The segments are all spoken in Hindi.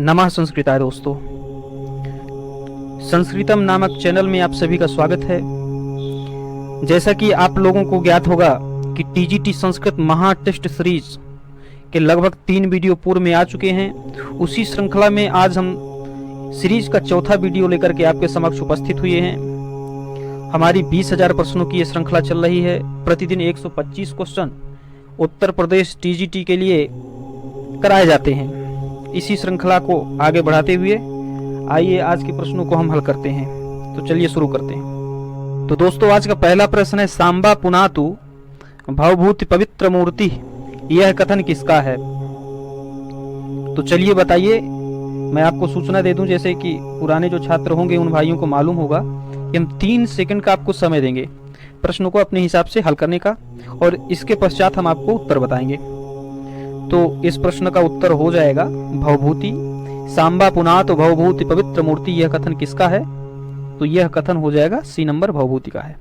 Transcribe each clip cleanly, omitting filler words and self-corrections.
नमः संस्कृताय दोस्तों, संस्कृतम नामक चैनल में आप सभी का स्वागत है। जैसा कि आप लोगों को ज्ञात होगा कि टीजीटी संस्कृत महा टेस्ट सीरीज के लगभग 3 वीडियो पूर्व में आ चुके हैं। उसी श्रृंखला में आज हम सीरीज का चौथा वीडियो लेकर के आपके समक्ष उपस्थित हुए हैं। हमारी 20,000 प्रश्नों की ये श्रृंखला चल रही है। प्रतिदिन 125 क्वेश्चन उत्तर प्रदेश टीजीटी के लिए कराए जाते हैं। इसी श्रृंखला को आगे बढ़ाते हुए आइए आज के प्रश्नों को हम हल करते हैं। तो चलिए शुरू करते हैं। तो दोस्तों, आज का पहला प्रश्न है, सांबा पुनातु भवभूति पवित्र मूर्ति, यह कथन किसका है? तो चलिए बताइए। मैं आपको सूचना दे दूं, जैसे कि पुराने जो छात्र होंगे उन भाइयों को मालूम होगा कि हम 3 सेकंड का आपको समय देंगे प्रश्नों को अपने हिसाब से हल करने का, और इसके पश्चात हम आपको उत्तर बताएंगे। तो इस प्रश्न का उत्तर हो जाएगा भवभूति। सांबा पुनातु भवभूति पवित्र मूर्ति, यह कथन किसका है? तो यह कथन हो जाएगा सी नंबर, भवभूति का है।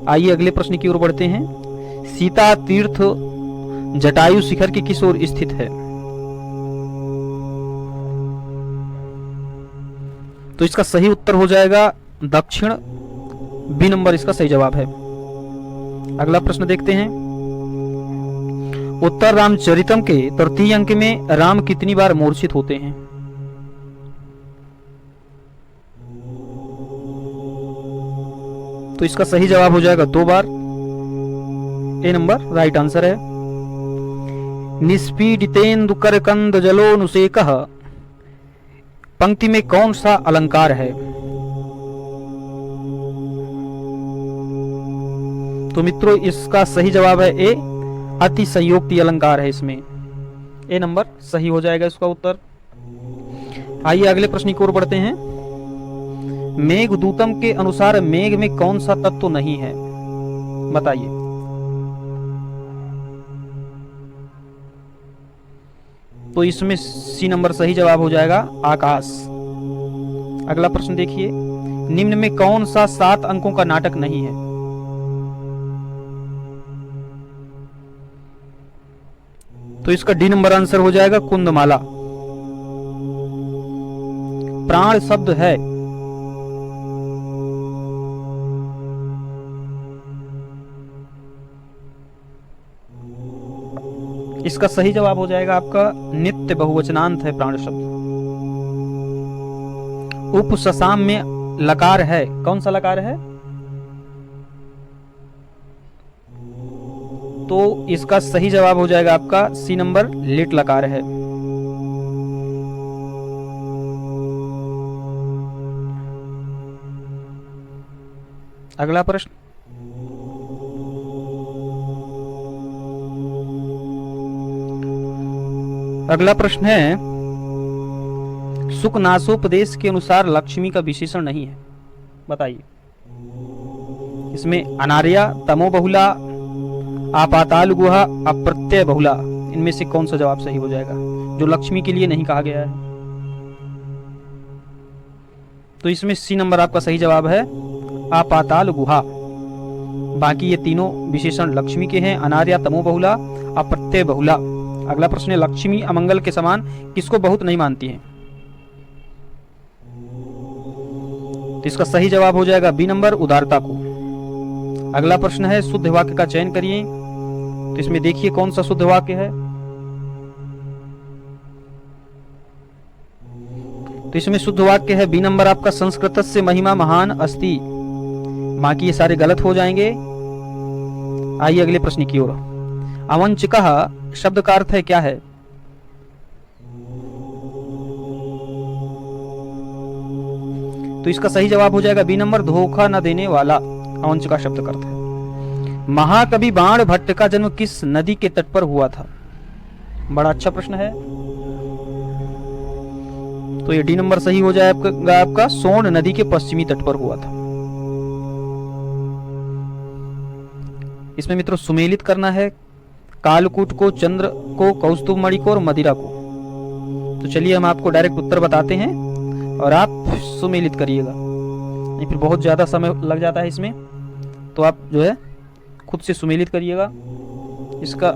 आइए अगले प्रश्न की ओर बढ़ते हैं। सीता तीर्थ जटायु शिखर की किस ओर स्थित है? तो इसका सही उत्तर हो जाएगा दक्षिण, बी नंबर इसका सही जवाब है। अगला प्रश्न देखते हैं। उत्तर रामचरितम के तृतीय अंक में राम कितनी बार मूर्छित होते हैं? तो इसका सही जवाब हो जाएगा 2 बार, ए नंबर राइट आंसर है। निष्पीडितेन्दु करकंद जलोनुसेकः, पंक्ति में कौन सा अलंकार है? तो मित्रों, इसका सही जवाब है ए, अति संयोक्ति अलंकार है। इसमें ए नंबर सही हो जाएगा इसका उत्तर। आइए अगले प्रश्न की ओर बढ़ते हैं। मेघदूतम के अनुसार मेघ में कौन सा तत्व नहीं है? बताइए। तो इसमें सी नंबर सही जवाब हो जाएगा आकाश। अगला प्रश्न देखिए। निम्न में कौन सा 7 अंकों का नाटक नहीं है? तो इसका डी नंबर आंसर हो जाएगा कुंदमाला। प्राण शब्द है। इसका सही जवाब हो जाएगा आपका नित्य बहुवचनांत है प्राण शब्द। उपससाम में लकार है, कौन सा लकार है? तो इसका सही जवाब हो जाएगा आपका सी नंबर लिट लकार है। अगला प्रश्न। अगला प्रश्न है, सुकनासोपदेश के अनुसार लक्ष्मी का विशेषण नहीं है। बताइए। इसमें अनार्या, तमोबहुला, आपाताल गुहा, अप्रत्यय बहुला, इनमें से कौन सा जवाब सही हो जाएगा जो लक्ष्मी के लिए नहीं कहा गया है? तो इसमें सी नंबर आपका सही जवाब है आपाताल गुहा। बाकी ये तीनों विशेषण लक्ष्मी के हैं, अनार्या, तमोबहुला, अप्रत्यय बहुला। अगला प्रश्न है, लक्ष्मी अमंगल के समान किसको बहुत नहीं मानती है? तो इसका सही जवाब हो जाएगा बी नंबर, उदारता को। अगला प्रश्न है, शुद्ध वाक्य का चयन करिए। तो इसमें देखिए कौन सा शुद्ध वाक्य है। तो इसमें शुद्ध वाक्य है बी नंबर आपका, संस्कृतस्य महिमा महान अस्ति। बाकी ये सारे गलत हो जाएंगे। आइए अगले प्रश्न की ओर। अवंचकः शब्द का अर्थ है क्या है? तो इसका सही जवाब हो जाएगा बी नंबर, धोखा न देने वाला। अवंचका शब्द का अर्थ है। महाकवि बाण भट्ट का जन्म किस नदी के तट पर हुआ था? बड़ा अच्छा प्रश्न है। तो ये डी नंबर सही हो जाएगा आपका, सोन नदी के पश्चिमी तट पर हुआ था। इसमें मित्रों सुमेलित करना है कालकूट को, चंद्र को, कौस्तुभमणि को और मदिरा को। तो चलिए हम आपको डायरेक्ट उत्तर बताते हैं और आप सुमेलित करिएगा, नहीं फिर बहुत ज्यादा समय लग जाता है इसमें। तो आप जो है खुद से सुमेलित करिएगा। इसका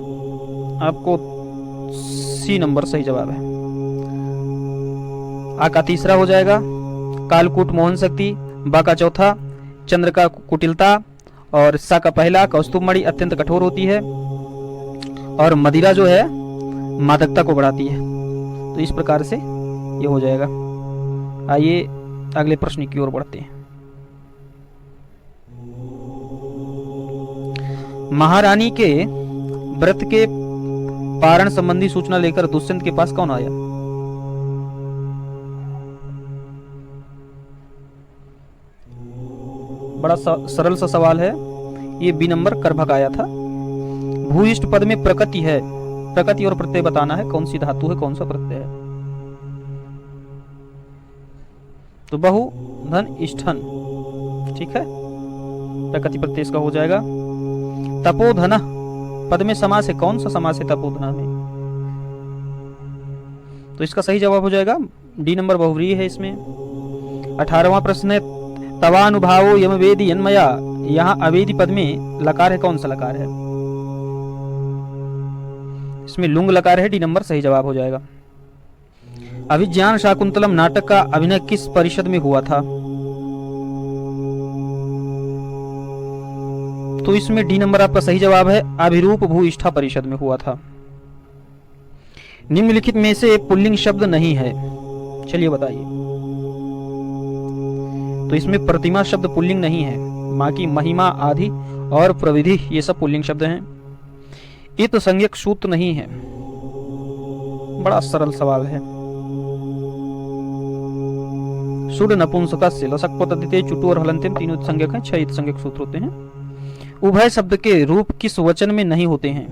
आपको सी नंबर सही जवाब है। आ का तीसरा हो जाएगा कालकूट मोहन शक्ति, बा का चौथा चंद्र का कुटिलता, और सा का पहला कौस्तुभ मणि अत्यंत कठोर होती है, और मदिरा जो है मादकता को बढ़ाती है। तो इस प्रकार से ये हो जाएगा। आइए अगले प्रश्न की ओर बढ़ते हैं। महारानी के व्रत के पारण संबंधी सूचना लेकर दुष्यंत के पास कौन आया? बड़ा सरल सा सवाल है ये। बी नंबर करभक आया था। भूयिष्ठ पद में प्रकृति है, प्रकृति और प्रत्यय बताना है, कौन सी धातु है, कौन सा प्रत्यय है। तो बहु धन इष्ठन, ठीक है, प्रकृति प्रत्यय इसका हो जाएगा। तपोधन पद में समास है, कौन सा समास है तपोधन में? तो इसका सही जवाब हो जाएगा डी नंबर बहुव्रीहि है इसमें। 18वां प्रश्न है तवानुभावो यमवेदी यन्मया, यहाँ अवेदी पद में लकार है, कौन सा लकार है? इसमें लुंग लकार है, डी नंबर सही जवाब हो जाएगा। अभिज्ञान शाकुंतलम नाटक का अभिनय किस परिषद में हुआ था? तो इसमें डी नंबर आपका सही जवाब है, अभिरूप भूइष्ठा परिषद में हुआ था। निम्नलिखित में से पुल्लिंग शब्द नहीं है, चलिए बताइए। तो इसमें प्रतिमा शब्द पुल्लिंग नहीं है, बाकी महिमा आदि और प्रविधि ये सब पुल्लिंग शब्द हैं। इत संज्ञक सूत्र नहीं है। बड़ा सरल सवाल है। सुड नपुंसकस्य लसक पतदिते चुटु और हलंतिम तीनों संज्ञक हैं, 6 संज्ञक सूत्र होते हैं। उभय शब्द के रूप किस वचन में नहीं होते हैं?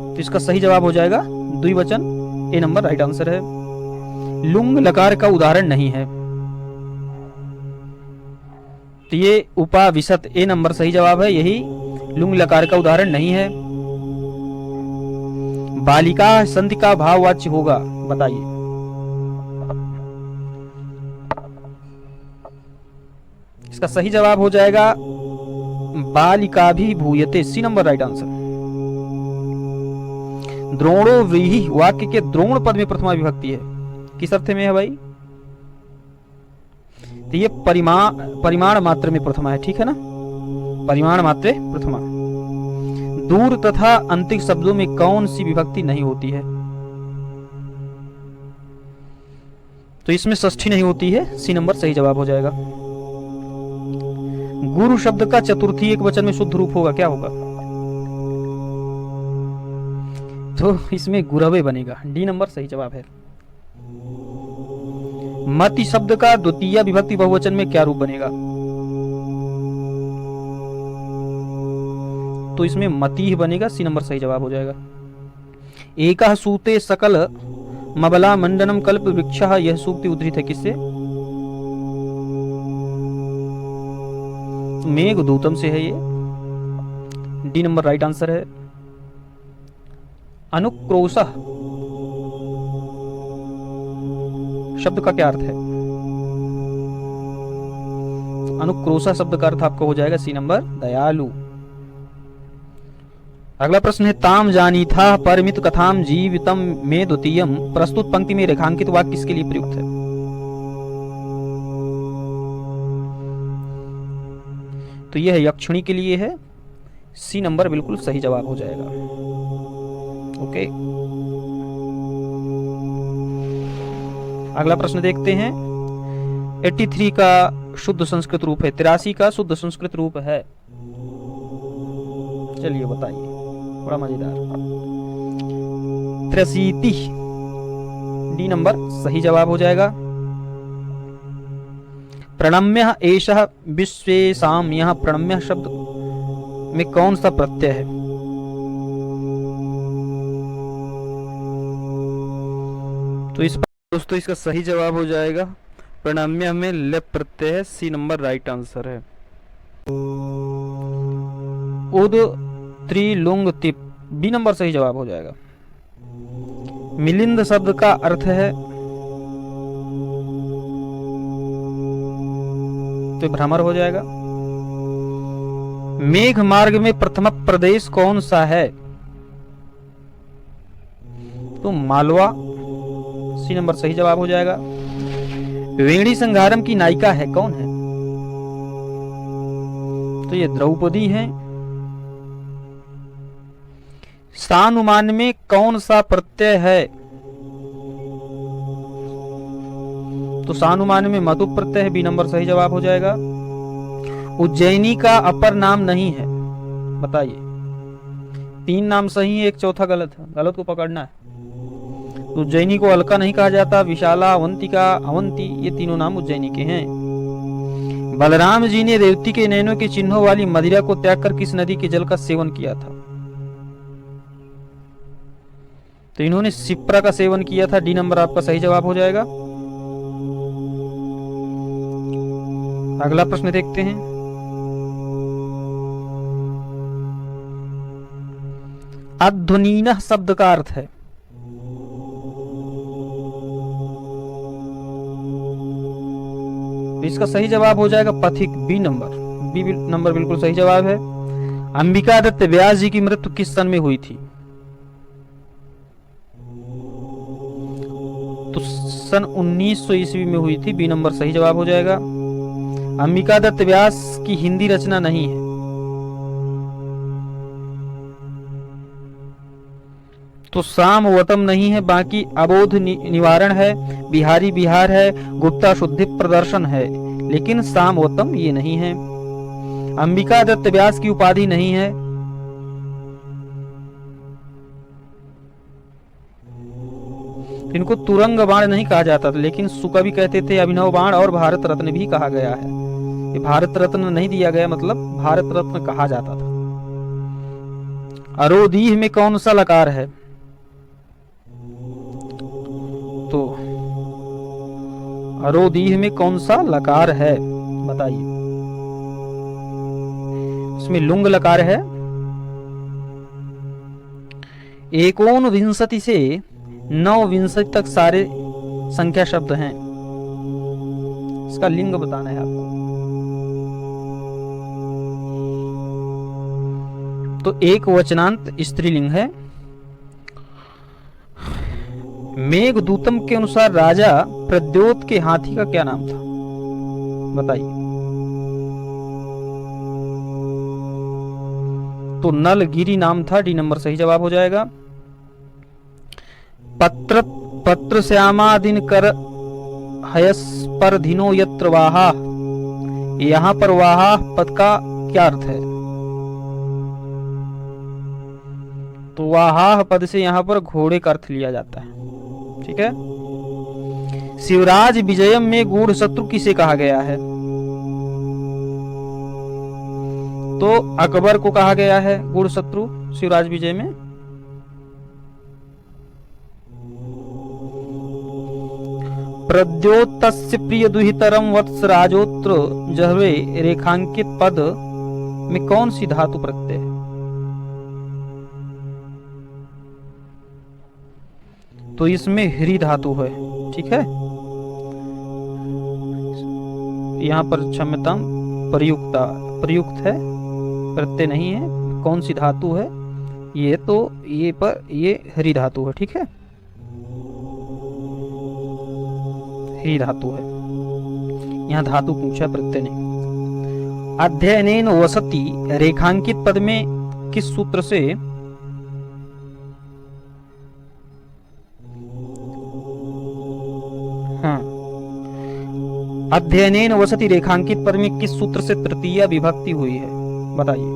तो इसका सही जवाब हो जाएगा द्विवचन, ए नंबर राइट आंसर है। लुंग लकार का उदाहरण नहीं है, तो ये उपाविशत, ए नंबर सही जवाब है, यही लुंग लकार का उदाहरण नहीं है। बालिका संधि का भाववाच्य होगा, बताइए। इसका सही जवाब हो जाएगा बालिका भी भूयते, सी नंबर राइट आंसर। द्रोणो व्रीहि वाक्य के द्रोण पद में प्रथमा विभक्ति है, किस अर्थ में है भाई? तो ये परिमाण मात्र में प्रथमा है, ठीक है ना, परिमाण मात्रे प्रथमा। दूर तथा अंतिक शब्दों में कौन सी विभक्ति नहीं होती है? तो इसमें षष्ठी नहीं होती है, सी नंबर सही जवाब हो जाएगा। गुरु शब्द का चतुर्थी एक वचन में शुद्ध रूप होगा, क्या होगा? तो इसमें गुरवे बनेगा, डी नंबर सही जवाब है। मति शब्द का द्वितीय विभक्ति बहुवचन में क्या रूप बनेगा? तो इसमें मति ही बनेगा, सी नंबर सही जवाब हो जाएगा। एकः सूते सकल मबला मंडनम कल्प वृक्षः, यह सूक्ति उद्धृत है किससे? मेघदूतम से है ये, डी नंबर राइट आंसर है। अनुक्रोशः शब्द का क्या अर्थ है? अनुक्रोशः शब्द का अर्थ आपको हो जाएगा सी नंबर दयालु। अगला प्रश्न है ताम जानी था परिमित कथाम जीवितम में द्वितीयम, प्रस्तुत पंक्ति में रेखांकित वाक्य किसके लिए प्रयुक्त है? तो यह यक्षिणी के लिए है, सी नंबर बिल्कुल सही जवाब हो जाएगा। ओके, अगला प्रश्न देखते हैं। 83 का शुद्ध संस्कृत रूप है, 83 का शुद्ध संस्कृत रूप है, चलिए बताइए, बड़ा मजेदार। 83, डी नंबर सही जवाब हो जाएगा। प्रणम्य एषः विश्वेशाम, यहाँ प्रणम्य शब्द में कौन सा प्रत्यय है? तो इस दोस्तों इसका सही जवाब हो जाएगा प्रणम्य में लेप प्रत्यय है, सी नंबर राइट आंसर है। उद त्रिलुंग तिप, बी नंबर सही जवाब हो जाएगा। मिलिंद शब्द का अर्थ है, तो भ्रमर हो जाएगा। मेघ मार्ग में प्रथम प्रदेश कौन सा है? तो मालवा, सी नंबर सही जवाब हो जाएगा। वेणी संघारम की नायिका है कौन है? तो ये द्रौपदी है। सानुमान में कौन सा प्रत्यय है? तो सानुमान में मधु प्रत्यय है, बी नंबर सही जवाब हो जाएगा। उज्जैनी का अपर नाम नहीं है, बताइए। 3 नाम सही है, एक चौथा गलत है, गलत को पकड़ना है। उज्जैनी को अलका नहीं कहा जाता, विशाला, अवंतिका, अवंती, ये तीनों नाम उज्जैनी के हैं। बलराम जी ने रेवती के नैनों के चिन्हों वाली मदिरा को त्याग कर किस नदी के जल का सेवन किया था? तो इन्होंने सिप्रा का सेवन किया था, डी नंबर आपका सही जवाब हो जाएगा। अगला प्रश्न देखते हैं। अध्वनीनः शब्द का अर्थ है? इसका सही जवाब हो जाएगा पथिक, बी नंबर बिल्कुल सही जवाब है। अंबिका दत्त व्यास जी की मृत्यु किस सन में हुई थी? तो सन 1900 ईस्वी में हुई थी, बी नंबर सही जवाब हो जाएगा। अंबिका दत्त व्यास की हिंदी रचना नहीं है। तो सामवतम नहीं है, बाकी अबोध निवारण है, बिहारी बिहार है, गुप्ता शुद्धि प्रदर्शन है, लेकिन सामवतम ये नहीं है। अंबिका दत्त व्यास की उपाधि नहीं है। इनको तुरंग बाण नहीं कहा जाता था, लेकिन सुका भी कहते थे, अभिनव बाण और भारत रत्न भी कहा गया है। ये भारत रत्न नहीं दिया गया, मतलब भारत रत्न कहा जाता था। अरोधीह में कौन सा लकार है? तो अरोधीह में कौन सा लकार है, बताइए। इसमें लुंग लकार है। एकोनविंशति से 9विंशति तक सारे संख्या शब्द हैं, इसका लिंग बताना है आपको। तो एक वचनांत स्त्रीलिंग है। मेघदूतम के अनुसार राजा प्रद्योत के हाथी का क्या नाम था, बताइए। तो नलगिरी नाम था, डी नंबर सही जवाब हो जाएगा। पत्र श्यामा दिन कर हयस पर धिनो यत्र वाहा, यहां पर वाहा पद का क्या अर्थ है? तो वाहा पद से यहां पर घोड़े का अर्थ लिया जाता है, ठीक है। शिवराज विजयम में गूढ़ शत्रु किसे कहा गया है? तो अकबर को कहा गया है गूढ़ शत्रु शिवराज विजय में। प्रद्योतस्य प्रिय दुहितरम वत्स राजोत्र जहवे रेखांकित पद में कौन सी धातु प्रत्यय है? तो इसमें ह्री धातु है, ठीक है। यहां पर क्षम्यतां प्रयुक्त है, प्रत्यय नहीं है। कौन सी धातु है ये? तो ये ह्री धातु है, ठीक है, ह्री धातु है। यहां धातु पूछा, प्रत्यय नहीं। अध्ययनेन वसति रेखांकित पद में किस सूत्र से? हाँ, अध्ययनेन वसति रेखांकित पद में किस सूत्र से तृतीया विभक्ति हुई है, बताइए।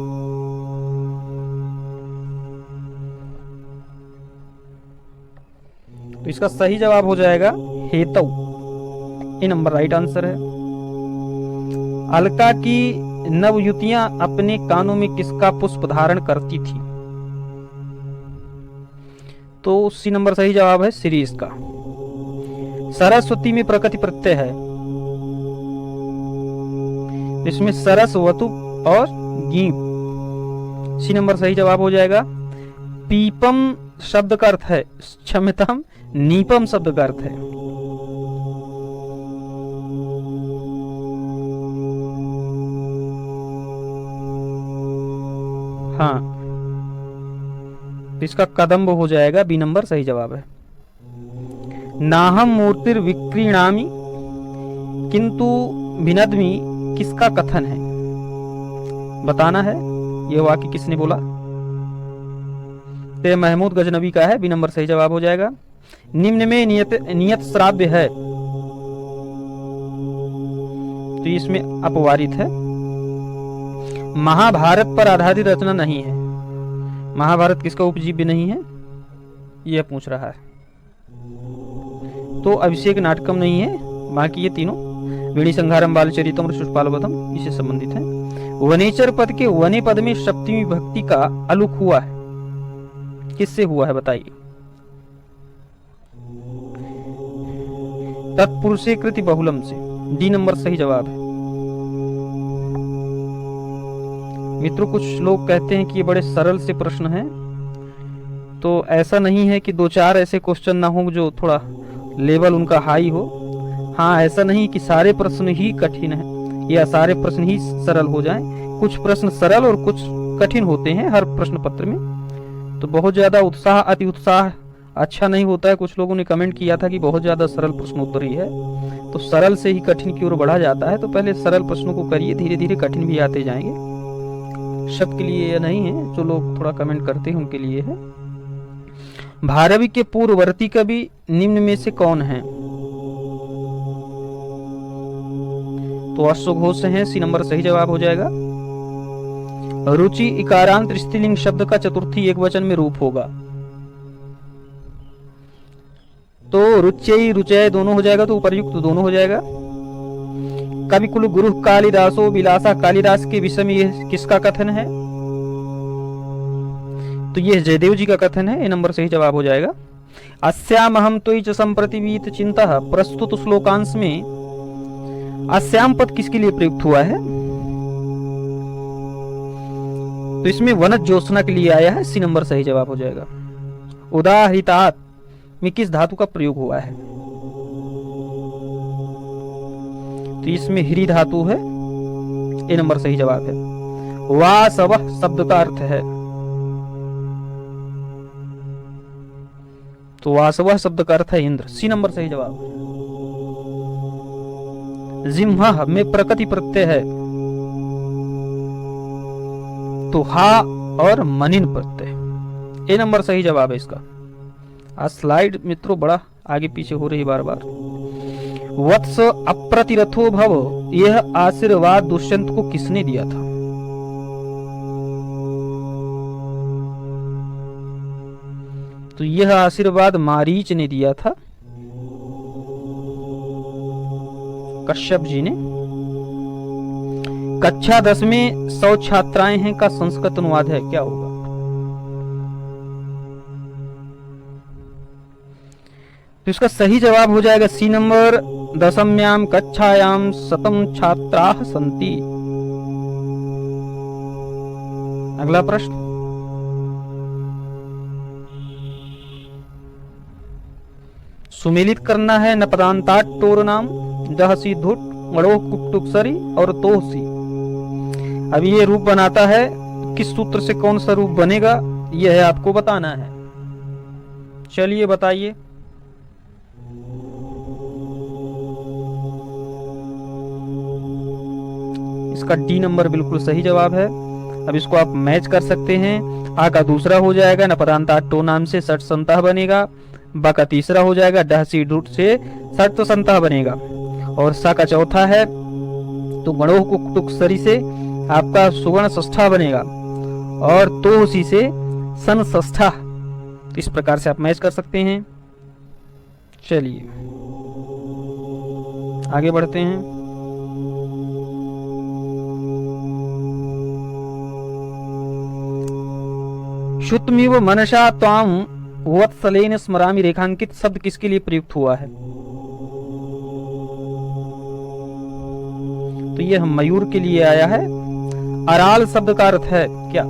तो इसका सही जवाब हो जाएगा हेतु, ये नंबर राइट आंसर है। अलका की नवयुतियां अपने कानों में किसका पुष्प धारण करती थी? तो सी नंबर सही जवाब है शिरीष का। सरस्वती में प्रकृति प्रत्यय है, इसमें सरस्वतु और गीप, सी नंबर सही जवाब हो जाएगा। पीपम शब्द का अर्थ है, क्षम्यतां नीपम शब्द का अर्थ है। हाँ, इसका कदम्ब हो जाएगा, बी नंबर सही जवाब है। नाहम मूर्तिर विक्रीणामि किंतु भिनद्मि किसका कथन है? बताना है ये वाक्य किसने बोला? तो महमूद गजनबी का है, बी नंबर सही जवाब हो जाएगा। निम्न में नियत श्राव्य है, तो इसमें अपवारित है। महाभारत पर आधारित रचना नहीं है। महाभारत किसका उपजीव्य नहीं है यह पूछ रहा है। तो अभिषेक नाटकम नहीं है, बाकी ये तीनों वीणी संहारम बालचरितम और शिशुपालवधम इससे संबंधित है। वनेचर पद के वने पद में सप्तमी भक्ति का अलुक हुआ है, किससे हुआ है बताइए? तत्पुरुषे कृति बहुलम से, डी नंबर सही जवाब है। मित्रों कुछ लोग कहते हैं कि ये बड़े सरल से प्रश्न हैं, तो ऐसा नहीं है कि दो चार ऐसे क्वेश्चन ना हो जो थोड़ा लेवल उनका हाई हो। हाँ, ऐसा नहीं कि सारे प्रश्न ही कठिन हैं या सारे प्रश्न ही सरल हो जाएं। कुछ प्रश्न सरल और कुछ कठिन होते हैं हर प्रश्न पत्र में। तो बहुत ज्यादा उत्साह अति उत्साह अच्छा नहीं होता है। कुछ लोगों ने कमेंट किया था कि बहुत ज्यादा सरल प्रश्नोत्तरी है, तो सरल से ही कठिन की ओर बढ़ा जाता है। तो पहले सरल प्रश्नों को करिए, धीरे धीरे कठिन भी आते जाएंगे। सबके लिए यह नहीं है, जो लोग थोड़ा कमेंट करते हैं उनके लिए है। भारवी के पूर्ववर्ती कवि निम्न में से कौन है? तो अश्वघोष हैं, सी नंबर सही जवाब हो जाएगा। रुचि इकारांत स्त्रीलिंग शब्द का चतुर्थी एक वचन में रूप होगा, तो रुचय रुचय दोनों हो जाएगा, तो उपर्युक्त दोनों हो जाएगा। कविकुल गुरु कालिदासो विलासा कालिदास के विषय में यह किसका कथन है? तो यह जयदेव जी का कथन है, ये नंबर सही जवाब हो जाएगा। अस्याम हम त्वयि च संप्रतिवीत चिंता, प्रस्तुत श्लोकांश में अस्याम पद किसके लिए प्रयुक्त हुआ है? तो इसमें वनज ज्योत्सना के लिए आया है, सी नंबर सही जवाब हो जाएगा। उदाहरितात में किस धातु का प्रयोग हुआ है? तो इसमें ह्री धातु है, ए नंबर सही जवाब है। वासव शब्द का अर्थ है, तो वासव शब्द का अर्थ है इंद्र, सी नंबर सही जवाब। जिह्वा में प्रकृति प्रत्यय है, तो हा और मनिन प्रत्यय, ए नंबर सही जवाब है इसका। आज स्लाइड मित्रों बड़ा आगे पीछे हो रही बार बार। वत्स अप्रतिरथो भव, यह आशीर्वाद दुष्यंत को किसने दिया था? तो यह आशीर्वाद मारीच ने दिया था, कश्यप जी ने। कक्षा 10 में 100 छात्राएं हैं का संस्कृत अनुवाद है, क्या होगा? तो इसका सही जवाब हो जाएगा सी नंबर। दशम्याम कक्षायाम 100 छात्राः सन्ति। अगला प्रश्न, सुमेलित करना है नपदांतात टोर नाम दहसी धुट मड़ोह कुक्टुक्सरी और तोहसी। अब ये रूप बनाता है, किस सूत्र से कौन सा रूप बनेगा यह है आपको बताना है। चलिए बताइए। इसका डी नंबर बिल्कुल सही जवाब है। अब इसको आप मैच कर सकते हैं। आ का दूसरा हो जाएगा नपदांता टो नाम से सठ संतः बनेगा। बा का तीसरा हो जाएगा डहसी डूट से सठ संतः बनेगा। और सा का चौथा है तो गणोह कुक्टुक सरी से आपका सुवर्ण षष्ठा बनेगा और तोहसी से सन षष्ठा। इस प्रकार से आप मैच कर सकते हैं। चलिए आगे बढ़ते हैं। शुत्मिव मनसा त्वाम वत्सलेन स्मरामि रेखांकित शब्द किसके लिए प्रयुक्त हुआ है? तो यह मयूर के लिए आया है। अराल शब्द का अर्थ है क्या?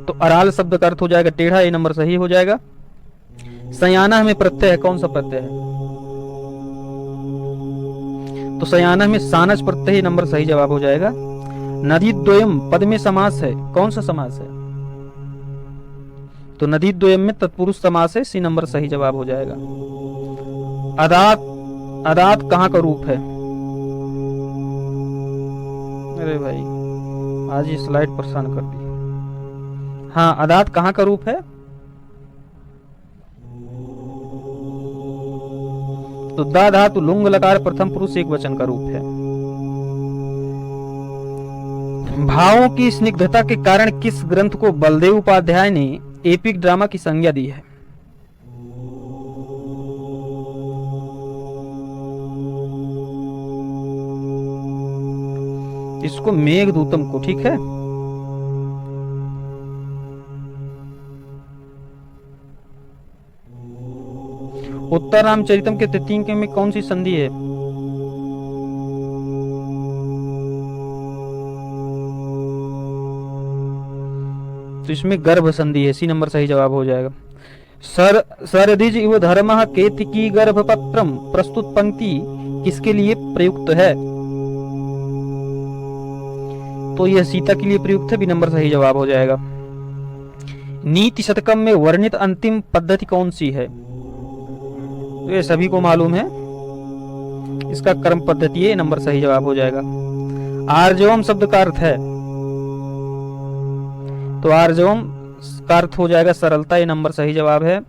तो अराल शब्द का अर्थ हो जाएगा टेढ़ा, ये नंबर सही हो जाएगा। सयाना में प्रत्यय है, कौन सा प्रत्यय है? तो सयाना में सानस प्रत्यय, नंबर सही जवाब हो जाएगा। नदी द्वयम पद में समास है, कौन सा समास है? तो नदीद्वयम में तत्पुरुष समास है, सी नंबर सही जवाब हो जाएगा। अदात, अदात कहाँ का रूप है? अरे भाई आज ये स्लाइड परेशान कर दी। हाँ, अदात कहाँ का रूप है? तो दा धातु लुंग लकार प्रथम पुरुष एक वचन का रूप है। भावों की स्निग्धता के कारण किस ग्रंथ को बलदेव उपाध्याय ने एपिक ड्रामा की संज्ञा दी है? इसको मेघदूतम को, ठीक है। उत्तर रामचरितम के तृतीय अंक में कौन सी संधि है? तो इसमें गर्भ संधि है, सी नंबर सही जवाब हो जाएगा। सरदिज इव धर्मः केतकी गर्भपत्रम प्रस्तुत पंक्ति किसके लिए प्रयुक्त है? तो यह सीता के लिए प्रयुक्त है, बी नंबर सही जवाब हो जाएगा। नीति शतकम में वर्णित अंतिम पद्धति कौन सी है? तो ये सभी को मालूम है, इसका कर्म पद्धति है, नंबर सही जवाब हो जाएगा। आर्जवम शब्द का अर्थ है, तो आर्जवम का अर्थ हो जाएगा सरलता, ये नंबर सही जवाब है।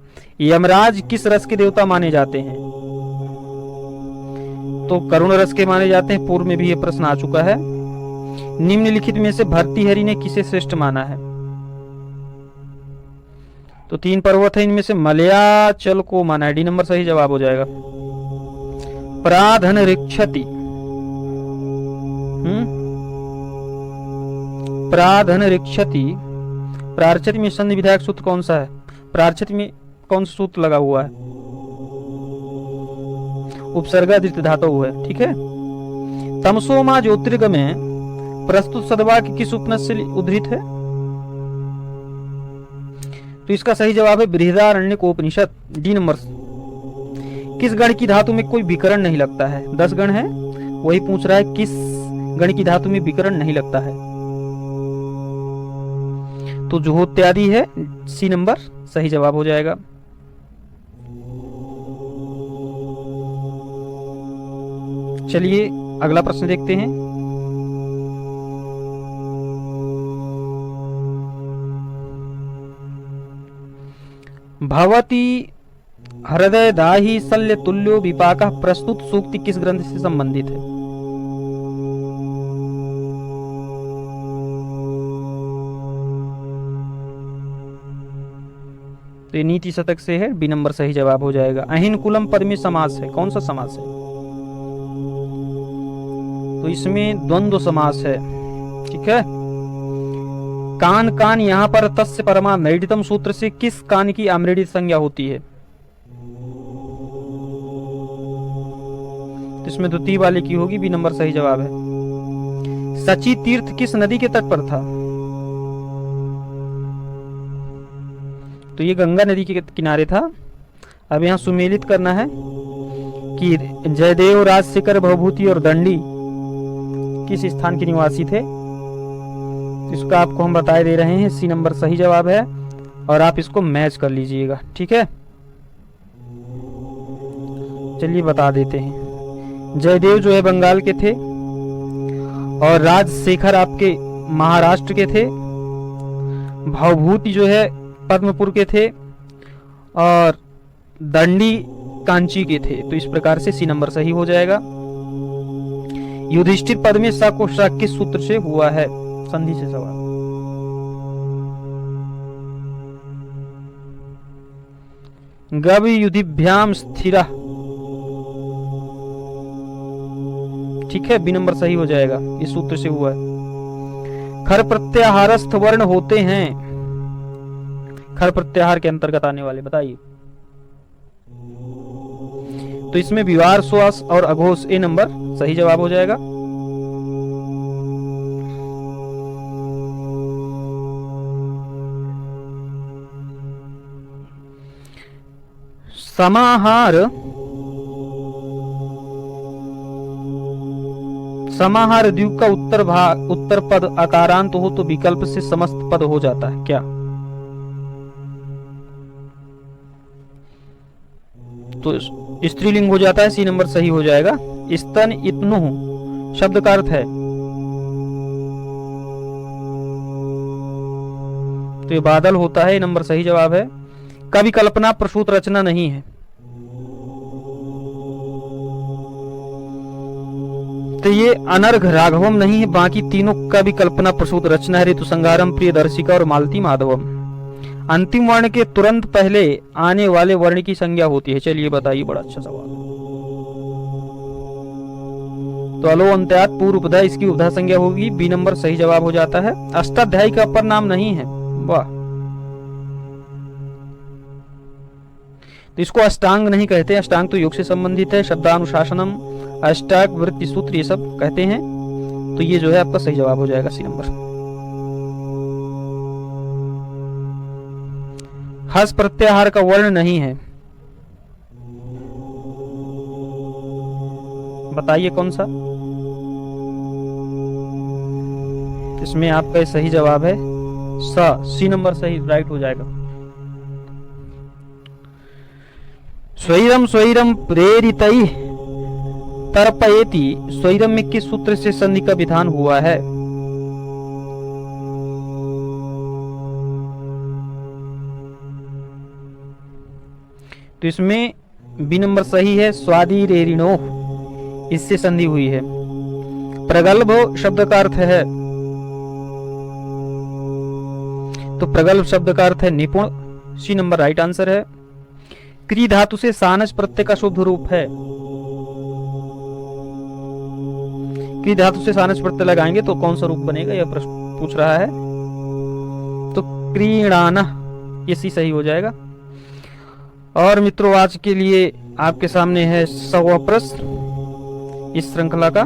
यमराज किस रस के देवता माने जाते हैं? तो करुण रस के माने जाते हैं, पूर्व में भी ये प्रश्न आ चुका है। निम्नलिखित में से भर्तृहरि ने किसे श्रेष्ठ माना है? तो 3 पर्वत है, इनमें से मलयाचल को माना है, डी नंबर सही जवाब हो जाएगा। प्राधन रिक्षति, प्राधन रिक्षति, प्रार्चति में संधि विधायक सूत्र कौन सा है? प्रार्चति में कौन सा सूत्र लगा हुआ है? उपसर्गा द्वितीय धातु है, ठीक है। तमसोमा ज्योतिर्ग में प्रस्तुत सदवाक्य किस उपनिषद से उद्धृत है? तो इसका सही जवाब है बृहदारण्यकोपनिषद, डी नंबर। किस गण की धातु में कोई विकरण नहीं लगता है? 10 गण है, वही पूछ रहा है किस गण की धातु में विकरण नहीं लगता है? तो जुहोत्यादि है, सी नंबर सही जवाब हो जाएगा। चलिए अगला प्रश्न देखते हैं। भवती हृदय दाही शल्य तुल्यो विपाकः प्रस्तुत सूक्ति किस ग्रंथ से संबंधित है? तो ये नीति शतक से है, बी नंबर सही जवाब हो जाएगा। अहिन कुलम पद में समास है, कौन सा समास है? तो इसमें द्वंद्व समास है, ठीक है। कान कान यहाँ पर तस्य परमा नैडितम सूत्र से किस कान की आम्रेडित संज्ञा होती है? तो इसमें द्वितीय वाले की होगी, बी नंबर सही जवाब है। सची तीर्थ किस नदी के तट पर था? तो ये गंगा नदी के किनारे था। अब यहाँ सुमेलित करना है कि जयदेव, राजशेखर, भवभूति और दंडी किस स्थान के निवासी थे। इसका आपको हम बताए दे रहे हैं, सी नंबर सही जवाब है, और आप इसको मैच कर लीजिएगा, ठीक है। चलिए बता देते हैं। जयदेव जो है बंगाल के थे, और राजशेखर आपके महाराष्ट्र के थे, भवभूति जो है पद्मपुर के थे, और दंडी कांची के थे। तो इस प्रकार से सी नंबर सही हो जाएगा। युधिष्ठिर पद में सा को सा किस सूत्र से हुआ है? संधि से सवाल। गव युधिभ्याम स्थिरा, ठीक है, बी नंबर सही हो जाएगा, इस सूत्र से हुआ है। खर प्रत्याहारस्थ वर्ण होते हैं, खर प्रत्याहार के अंतर्गत आने वाले बताइए। तो इसमें विवार, श्वास और अघोष, ए नंबर सही जवाब हो जाएगा। समाहार, समाहार द्वीप का उत्तर पद अकारांत हो तो विकल्प से समस्त पद हो जाता है क्या? तो स्त्रीलिंग हो जाता है, सी नंबर सही हो जाएगा। स्तन इत्नुः शब्द का अर्थ है, तो ये बादल होता है, ये नंबर सही जवाब है। कवि कल्पना प्रसूत रचना नहीं है, तो ये अनर्घ राघवम नहीं है। बाकी तीनों कवि कल्पना प्रसूत रचना है, ऋतु संगारम, प्रियदर्शिका और मालती माधवम। अंतिम वर्ण के तुरंत पहले आने वाले वर्ण की संज्ञा होती है। चलिए बताइए, बड़ा अच्छा सवाल। तो अलो अंत्यात पूर्व उपधा, इसकी उपधा संज्ञा होगी, बी नंबर सही जवाब हो जाता है। अष्टाध्यायी का अपर नाम नहीं है, वाह। तो इसको अष्टांग नहीं कहते, अष्टांग तो योग से संबंधित है। शब्दानुशासनम, अष्टांग वृत्ति सूत्र, ये सब कहते हैं। तो ये जो है आपका सही जवाब हो जाएगा, सी नंबर। हस प्रत्याहार का वर्ण नहीं है, बताइए कौन सा। इसमें आपका सही जवाब है सी नंबर सही राइट हो जाएगा। स्वैरम स्वैरम प्रेरितई तर्पयेति, स्वैरम में किस सूत्र से संधि का विधान हुआ है? तो इसमें बी नंबर सही है, स्वादी रेरिणो, इससे संधि हुई है। प्रगल्भ शब्द का अर्थ है, तो प्रगल्भ शब्द का अर्थ है निपुण, सी नंबर राइट आंसर है। क्री धातु से सानस प्रत्यय का शुद्ध रूप है, क्री धातु से सानस प्रत्यय लगाएंगे तो कौन सा रूप बनेगा, यह प्रश्न पूछ रहा है। तो क्रीणान, ये सी सही हो जाएगा। और मित्रों, आज के लिए आपके सामने है 100वां प्रश्न इस श्रृंखला का।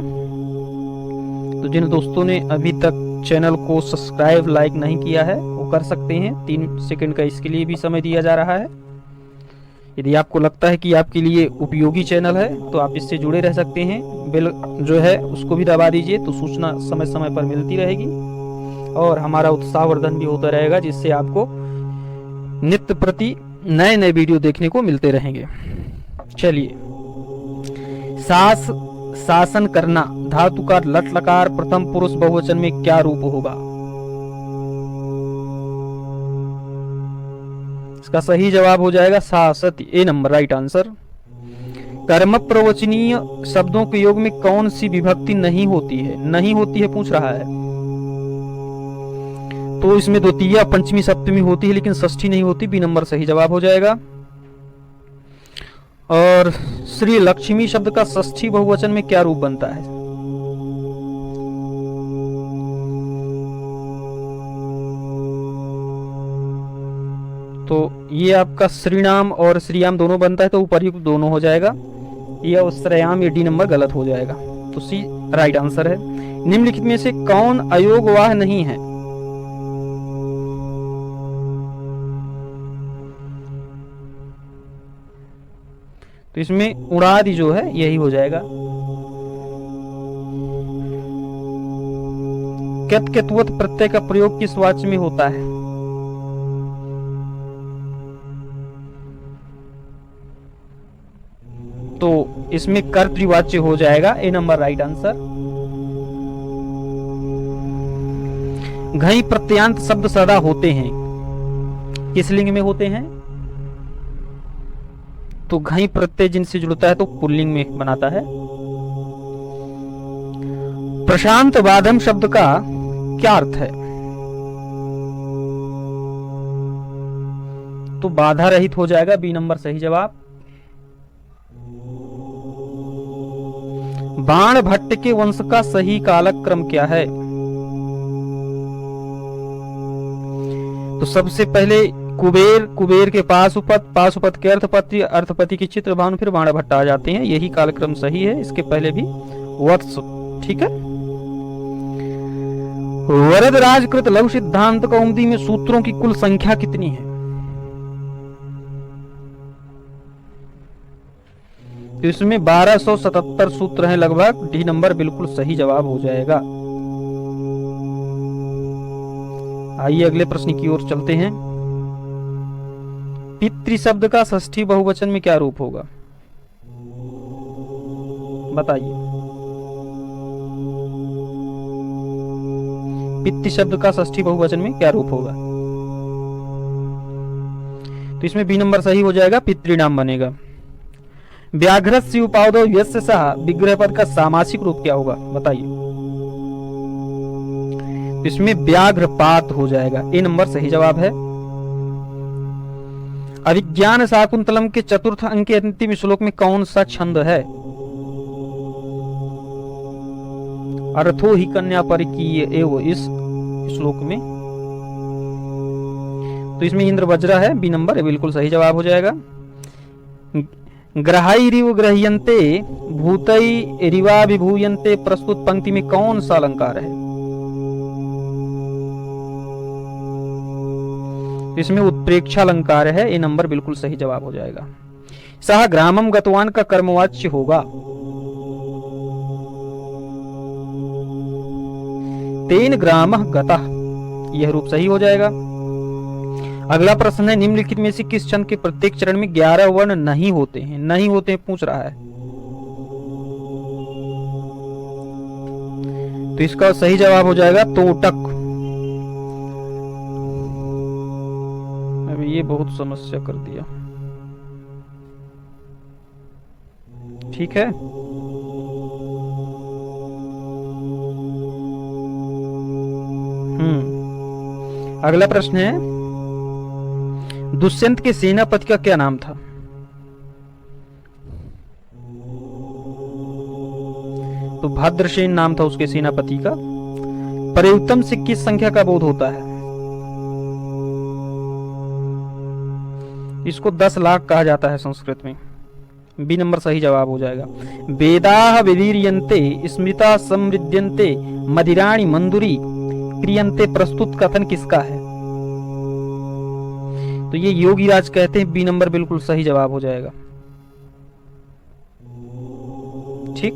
तो जिन दोस्तों ने अभी तक चैनल को सब्सक्राइब लाइक नहीं किया है वो कर सकते हैं, 3 सेकंड का इसके लिए भी समय दिया जा रहा है। यदि आपको लगता है कि आपके लिए उपयोगी चैनल है तो आप इससे जुड़े रह सकते हैं। बेल जो है उसको भी दबा दीजिए, तो सूचना समय समय पर मिलती रहेगी और हमारा उत्साहवर्धन भी होता रहेगा, जिससे आपको नित्य प्रति नए नए वीडियो देखने को मिलते रहेंगे। चलिए, शासन करना धातु का लट लकार प्रथम पुरुष बहुवचन में क्या रूप होगा? इसका सही जवाब हो जाएगा शासति, ए नंबर राइट आंसर। कर्म प्रवचनीय शब्दों के योग में कौन सी विभक्ति नहीं होती है? नहीं होती है पूछ रहा है, तो इसमें द्वितीय पंचमी सप्तमी होती है लेकिन षष्ठी नहीं होती, बी नंबर सही जवाब हो जाएगा। और श्री लक्ष्मी शब्द का षष्ठी बहुवचन में क्या रूप बनता है? तो ये आपका श्रीनाम और श्रीयाम दोनों बनता है, तो उपर्युक्त दोनों हो जाएगा। यह श्रेयाम, ये डी नंबर गलत हो जाएगा, तो सी राइट आंसर है। निम्नलिखित में से कौन अयोगवाह नहीं है? तो इसमें उड़ादि जो है यही हो जाएगा। केत केतुवत प्रत्यय का प्रयोग किस वाच्य में होता है? तो इसमें कर्तृवाच्य हो जाएगा, ए नंबर राइट आंसर। घई प्रत्यांत शब्द सदा होते हैं, किस लिंग में होते हैं? तो घई प्रत्यय जिनसे जुड़ता है तो पुल्लिंग में बनाता है। प्रशांत बाधम शब्द का क्या अर्थ है? तो बाधा रहित हो जाएगा, बी नंबर सही जवाब। बाण भट्ट के वंश का सही कालक्रम क्या है? तो सबसे पहले कुबेर के पाशुपत के अर्थपति की चित्रभानु, फिर बाण भट्ट आ जाते हैं, यही कालक्रम सही है। इसके पहले भी वत्स, ठीक है। वरदराजकृत लघु सिद्धांत कौमुदी में सूत्रों की कुल संख्या कितनी है? तो इसमें 1277 सूत्र हैं लगभग, डी नंबर बिल्कुल सही जवाब हो जाएगा। आइए अगले प्रश्न की ओर चलते हैं। पितृ शब्द का षष्ठी बहुवचन में क्या रूप होगा? बताइए। पित्त शब्द का षष्ठी बहुवचन में क्या रूप होगा? तो इसमें बी नंबर सही हो जाएगा, पितृनाम बनेगा। व्याघ्रस्य उपादो यस्य सह विग्रह पद का सामासिक रूप क्या होगा? बताइए। तो इसमें व्याघ्रपात हो जाएगा, ए नंबर सही जवाब है। अभिज्ञान शाकुंतलम के चतुर्थ अंक के अंतिम श्लोक में कौन सा छंद है? अर्थो ही कन्या परिकीय एव इस श्लोक में। तो इसमें इंद्र वज्रा है, बी नंबर बिल्कुल सही जवाब हो जाएगा। ग्रहाइरिव ग्रह्यन्ते भूतै रिवा विभूयन्ते प्रस्तुत पंक्ति में कौन सा अलंकार है? इसमें उत्प्रेक्षा अलंकार है, ए नंबर बिल्कुल सही जवाब हो जाएगा। सह ग्रामम गतवान का कर्मवाच्य होगा। तेन ग्रामः गतः, यह रूप सही हो जाएगा। अगला प्रश्न है, निम्नलिखित में से किस छंद के प्रत्येक चरण में 11 वर्ण नहीं होते हैं? नहीं होते हैं पूछ रहा है। तो इसका सही जवाब हो जाएगा तोटक। अभी ये बहुत समस्या कर दिया। ठीक है, अगला प्रश्न है, दुष्यंत के सेनापति का क्या नाम था? तो भद्रसेन नाम था उसके सेनापति का। प्रयुक्तम से किस संख्या का बोध होता है? इसको 10 लाख कहा जाता है संस्कृत में, बी नंबर सही जवाब हो जाएगा। वेदाः विदीर्यन्ते स्मृता समृद्यन्ते मदिराणि मंदुरी क्रियन्ते प्रस्तुत कथन किसका है? तो ये योगीराज कहते हैं, बी नंबर बिल्कुल सही जवाब हो जाएगा। ठीक,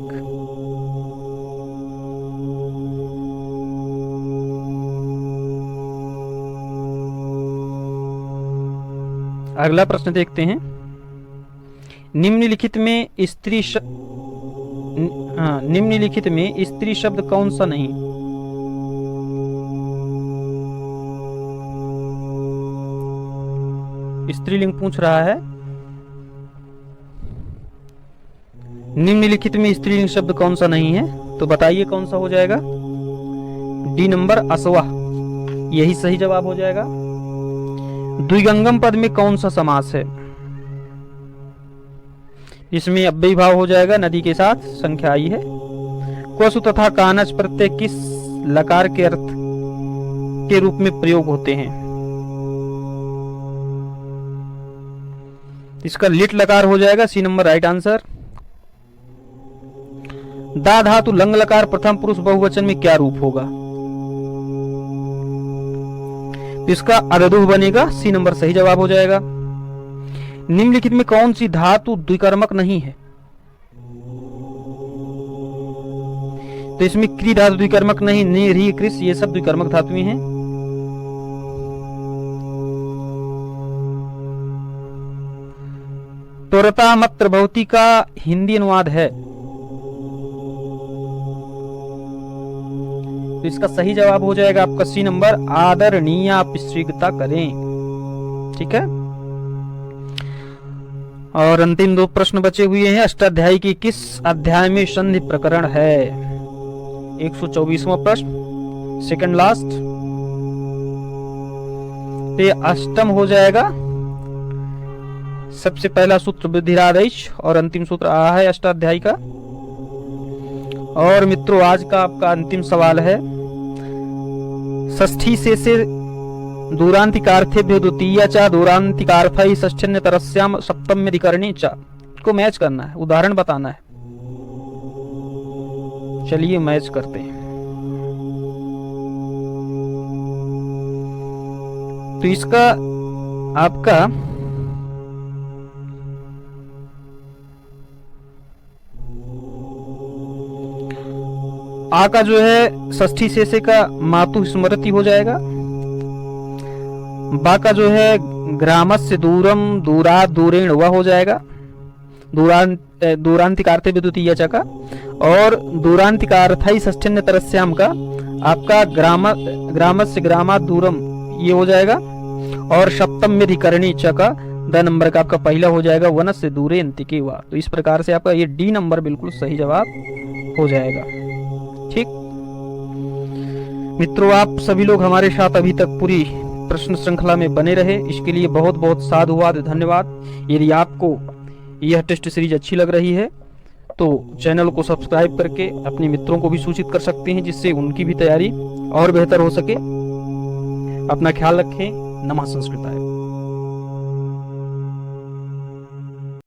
अगला प्रश्न देखते हैं। निम्नलिखित में स्त्री शब्द कौन सा नहीं? स्त्रीलिंग पूछ रहा है। निम्नलिखित में स्त्रीलिंग शब्द कौन सा नहीं है? तो बताइए कौन सा हो जाएगा? डी नंबर अश्वा, यही सही जवाब हो जाएगा। द्विगंगम पद में कौन सा समास है? इसमें अव्ययी भाव हो जाएगा, नदी के साथ संख्या आई है। क्वसु तथा कानच प्रत्यय किस लकार के अर्थ के रूप में प्रयोग होते हैं? इसका लिट लकार हो जाएगा, सी नंबर राइट आंसर। दा धातु लंग लकार प्रथम पुरुष बहुवचन में क्या रूप होगा? इसका अददुह बनेगा, सी नंबर सही जवाब हो जाएगा। निम्नलिखित में कौन सी धातु द्विकर्मक नहीं है? तो इसमें क्री धातु द्विकर्मक नहीं, नि री कृस ये सब द्विकर्मक धातुएं हैं। त्वरता मत्र भवती का हिंदी अनुवाद है। तो इसका सही जवाब हो जाएगा आपका सी नंबर, आदरणीय आप शीघ्रता करें। ठीक है, और अंतिम 2 प्रश्न बचे हुए हैं। अष्टाध्यायी की किस अध्याय में संधि प्रकरण है? 124वां प्रश्न, सेकंड लास्ट। ये अष्टम हो जाएगा। सबसे पहला सूत्र वृद्धिरादेश और अंतिम सूत्र आ है अष्टाध्यायी का। और मित्रों, आज का आपका अंतिम सवाल है, षष्ठी से दूरांतिकार्थेभ्यो द्वितीया च दूरांतिकार्थै षष्ठ्यन्यतरस्याम सप्तम्यधिकरणे च को मैच करना है, उदाहरण बताना है। चलिए मैच करते हैं। तो इसका आपका आ का जो है षष्ठी शेषे का मातु स्मृति हो जाएगा। बा का जो है ग्रामस्य दूरम दूरात दूरेण वह हो जाएगा। दूरांतिकार्थे विद्युतीय च का, और दूरांतिकार्थाई षष्ठ्यन्य तरस्याम का आपका ग्रामस्य ग्रामात् दूरम ये हो जाएगा, और सप्तम में अधिकरणी च का द नंबर का आपका पहला हो जाएगा वनस से दूरे अंतिके हुआ। तो इस प्रकार से आपका ये डी नंबर बिल्कुल सही जवाब हो जाएगा। ठीक मित्रों, आप सभी लोग हमारे साथ अभी तक पूरी प्रश्न श्रृंखला में बने रहे, इसके लिए बहुत बहुत साधुवाद, धन्यवाद। यदि आपको यह टेस्ट सीरीज अच्छी लग रही है तो चैनल को सब्सक्राइब करके अपने मित्रों को भी सूचित कर सकते हैं, जिससे उनकी भी तैयारी और बेहतर हो सके। अपना ख्याल रखें। नमः संस्कृताय।